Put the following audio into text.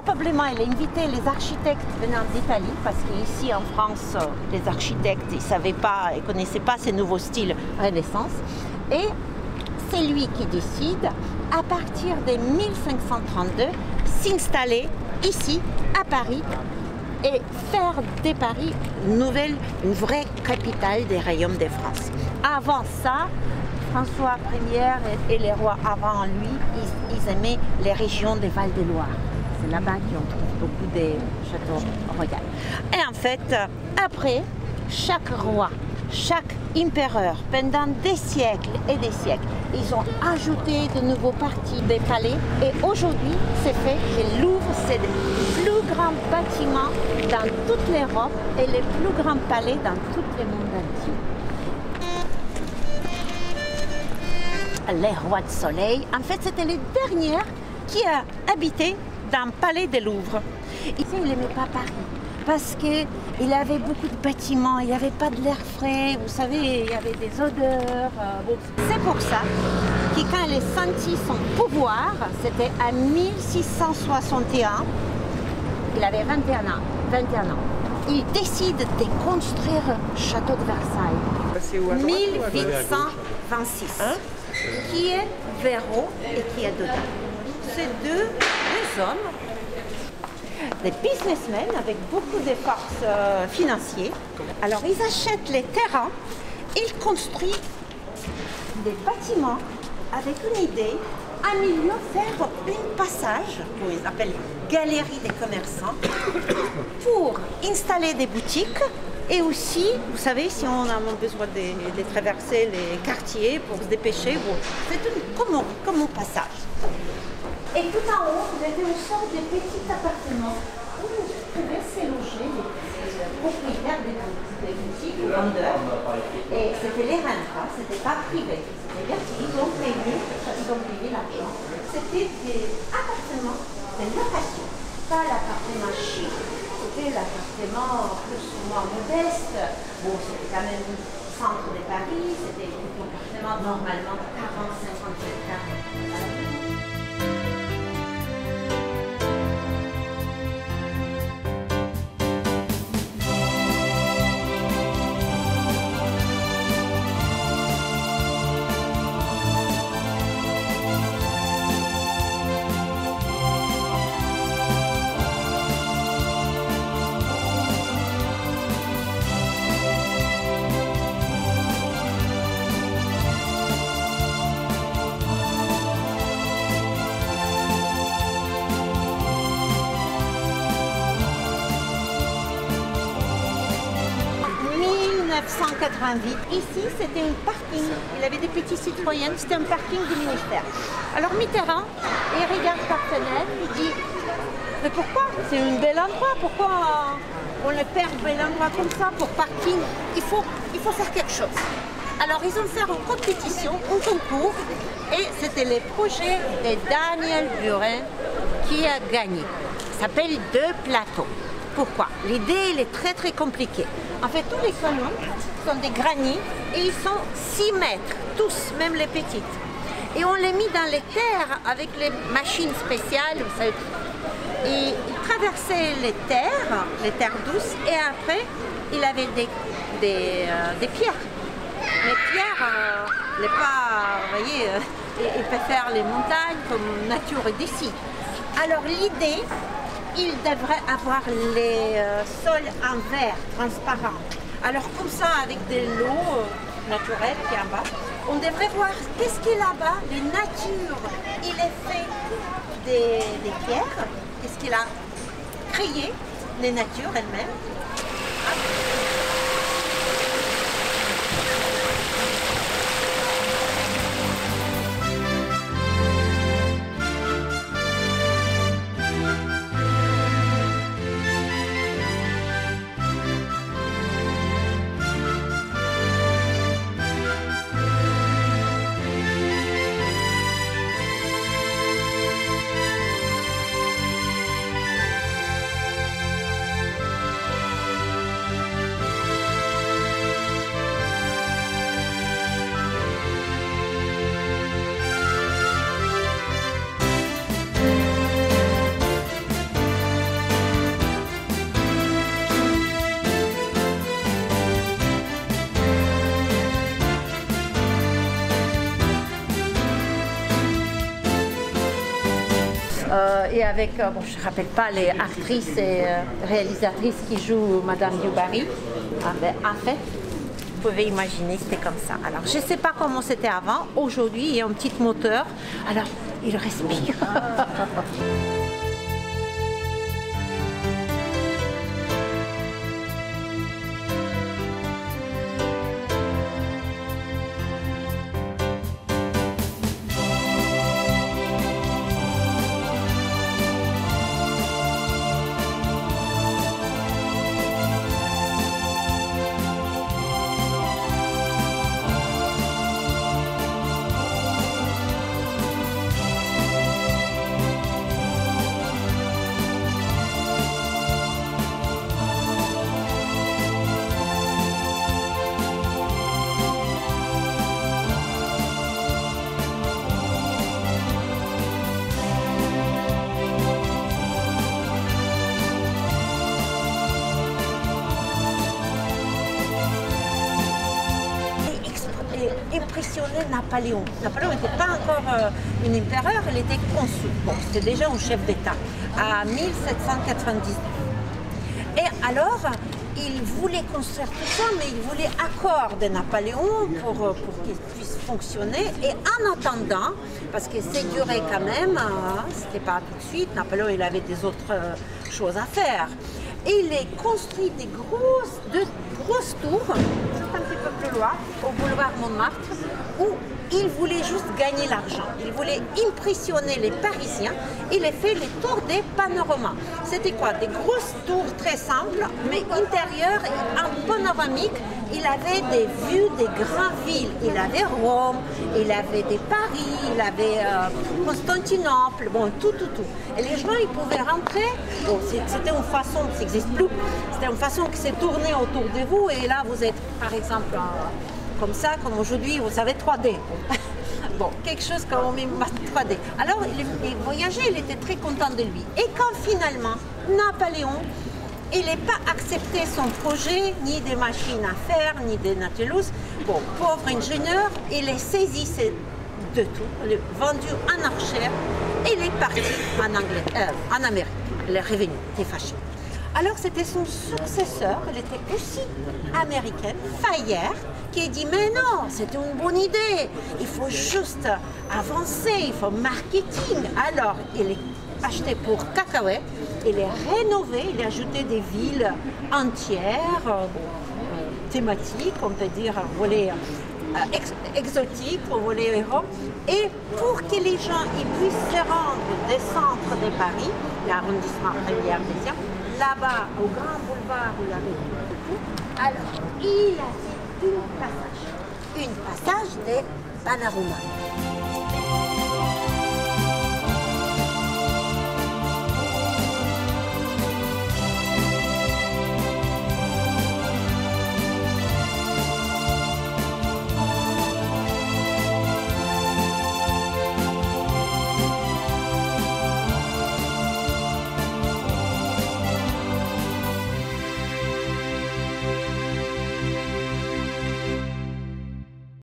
probablement, elle a invité les architectes venant d'Italie, parce qu'ici en France, les architectes, ils ne connaissaient pas ces nouveaux styles Renaissance. Et c'est lui qui décide, à partir de 1532, s'installer ici, à Paris, et faire de Paris une vraie capitale des royaumes de France. Avant ça, François Ier et les rois avant lui, ils aimaient les régions des Val-de-Loire. C'est là-bas qu'on trouve beaucoup de châteaux royaux. Et en fait, après, chaque roi, chaque empereur, pendant des siècles et des siècles, ils ont ajouté de nouveaux parties des palais. Et aujourd'hui, c'est fait que le Louvre, c'est le plus grand bâtiment dans toute l'Europe et le plus grand palais dans tout le monde entier. Les rois de soleil, en fait, c'était les derniers qui habitaient dans le palais du Louvre. Ici, il n'aimait pas Paris parce qu'il avait beaucoup de bâtiments, il n'y avait pas de l'air frais, vous savez, il y avait des odeurs. C'est pour ça que quand il a senti son pouvoir, c'était en 1661, il avait 21 ans. Il décide de construire le château de Versailles. 1826. Qui est Véro et qui est dedans. C'est deux hommes, des businessmen avec beaucoup de forces financières. Alors ils achètent les terrains, ils construisent des bâtiments avec une idée, à milieu faire un passage, qu'ils appellent galerie des commerçants, pour installer des boutiques. Et aussi, vous savez, si on a besoin de traverser les quartiers pour se dépêcher, c'est comme un passage. Et tout en haut, vous avez une sorte de petit appartement où vous pouvez se loger les propriétaires des boutiques, les vendeurs. Et c'était les rentes, c'était pas privé. C'est-à-dire qu'ils ont payé l'argent. C'était des appartements de location, pas l'appartement chic. C'était l'appartement plus ou moins modeste. Bon, c'était quand même le centre de Paris, c'était un appartement normalement de 40-50 hectares. Ici, c'était un parking. Il avait des petits citoyens, c'était un parking du ministère. Alors Mitterrand, il regarde par fenêtre, il dit mais pourquoi? C'est un bel endroit, pourquoi on le perd un bel endroit comme ça pour parking? Il faut faire quelque chose. Alors ils ont fait une compétition, un concours, et c'était le projet de Daniel Buren qui a gagné. Ça s'appelle Deux plateaux. Pourquoi? L'idée, elle est très très compliquée. En fait, tous les colonnes sont des granits et ils sont 6 mètres, tous, même les petites. Et on les mit dans les terres avec les machines spéciales. Vous savez. Et il traversait les terres douces, et après, il avait des pierres. Les pierres, vous voyez, il peut faire les montagnes comme nature d'ici. Alors l'idée, il devrait avoir les sols en verre transparent. Alors comme ça, avec de l'eau naturelle qui est en bas, on devrait voir qu'est-ce qu'il y a là-bas, les natures. Il est fait des pierres, qu'est-ce qu'il a créé, les natures elles-mêmes. avec, bon, je ne me rappelle pas les actrices et réalisatrices qui jouent Madame du Barry. Ah, ben, en fait, vous pouvez imaginer, c'était comme ça. Alors, je ne sais pas comment c'était avant. Aujourd'hui, il y a un petit moteur. Alors, il respire. Impressionner Napoléon. Napoléon n'était pas encore un empereur, il était consul. Bon, c'était déjà un chef d'État à 1799. Et alors, il voulait construire tout ça, mais il voulait accord de Napoléon pour qu'il puisse fonctionner. Et en attendant, parce que c'est duré quand même, c'était pas tout de suite, Napoléon il avait des autres choses à faire. Et il a construit de grosses tours, juste un petit peu plus loin, au boulevard Montmartre, où il voulait juste gagner l'argent. Il voulait impressionner les Parisiens. Il a fait les tours des panoramas. C'était quoi? Des grosses tours très simples, mais intérieures, en panoramique. Il avait des vues des grandes villes. Il avait Rome, il avait des Paris, il avait Constantinople, bon, tout. Et les gens, ils pouvaient rentrer. Bon, c'était une façon, ça n'existe plus, c'était une façon qui s'est tournée autour de vous. Et là, vous êtes, par exemple, comme ça, comme aujourd'hui, vous savez, 3D. Bon, quelque chose comme 3D. Alors, il voyageait, il était très content de lui. Et quand finalement, Napoléon, il n'a pas accepté son projet, ni des machines à faire, ni des Nautilus. Bon, pauvre ingénieur, il a saisi de tout, il est vendu en enchère et il est parti en Amérique. Il est revenu, il est fâché. Alors c'était son successeur, elle était aussi américaine, Fayère, qui a dit mais non, c'est une bonne idée, il faut juste avancer, il faut marketing. Alors il est acheté pour cacahuètes, il est rénové, il a ajouté des villes entières, thématiques, on peut dire, volet exotique, au volet Europe, et pour que les gens ils puissent se rendre des centres de Paris, l'arrondissement 1er, 2e, là-bas, au grand boulevard où il y avait tout, alors il a fait une passage de panoramas.